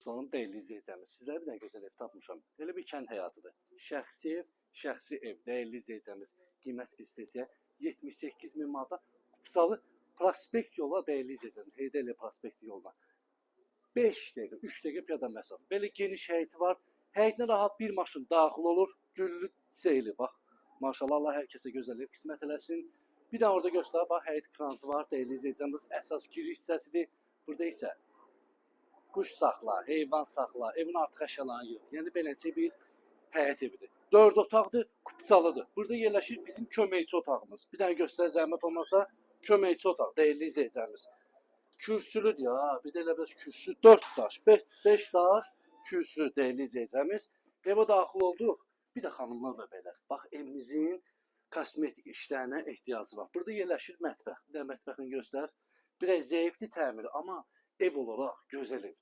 Sonun dəyərli izləyicimiz, sizlərə bir dənə gözəl ev tapmışam. Elə bir kənd həyatıdır. Şəxsi ev, şəxsi ev. Dəyərli izləyicimiz, qiymət listəsi 78 min manata. Kupçalı prospekt yola dəyərli izləyicimiz. Heydərli prospekt yoluna. 5 dəqiqə, 3 dəqiqə piyada məsafə. Belə geniş həyəti var. Həyətinə rahat bir maşın daxil olur. Güllü seyli bax. Maşallah Allah hər kəsə gözəl ev qismət eləsin. Bir də orada göstər bax həyət krantı var. Dəyərli izləyicimiz, əsas giriş hissəsidir. Burada isə kuş saxla, heyvan saxla, evin artıq əşyalarını yox. Yəni beləncə bir həyət evidir. 4 otaqdır, kupçalıdır. Burada yerləşir bizim köməkçi otağımız. Bir dənə göstər zəhmət olmasa köməkçi otaq, dəyərli izləyicimiz. Kürsülüdür ya, bir də elə bir kürsü 4 daş, 5 daş kürsü dəyərli izləyicimiz. Evə daxil olduq. Bir də xanımlar və bəylər. Bax evimizin kosmetik işlərinə ehtiyacı var. Burada yerləşir mətbəx. Bir də mətbəxini göstər. Biraz zəifdir təmiri, amma ev olaraq gözəl evdir.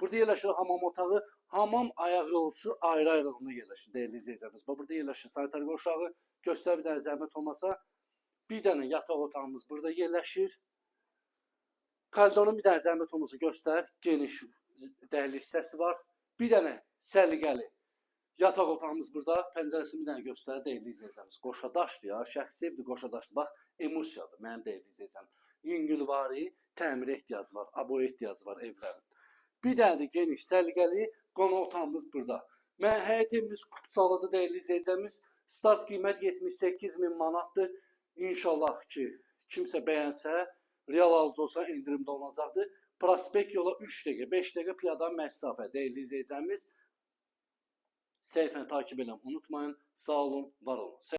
Burada yerləşir hamam otağı, hamam ayaqyolusu ayrı-ayrılığında yerləşir dəyərli izləyicimiz. Burada yerləşir sanitar qovşağı, göstər bir dənə zəhmət olmasa. Bir dənə yataq otağımız burada yerləşir. Koridorun bir dənə zəhmət olmasa göstər, geniş dəyərli hissəsi var. Bir dənə səliqəli yataq otağımız burada, pəncərəsini bir dənə göstər dəyərli izləyicimiz. Qoşadaşdır ya, şəxsi evdir, qoşadaşdır. Bax, emosiyadır mənim dəyərli izləyicim. Yüngülvari, təmirə ehtiyacı var, aboya ehtiyacı var evlərin. Bir dənə də geniş, səliqəli qonaq otağımız burada. Həyət evimiz kupçalıdır dəyərli izləyicimiz. Start qiymət 78 min manatdır. İnşallah ki, kimsə bəyənsə, real alıcı olsa indirimdə olacaqdır. Prospekt yola 3 dəqiqə, 5 dəqiqə piyada məsafə dəyərli izləyicimiz. Səhifəni takib edin, unutmayın. Sağ olun, var olun.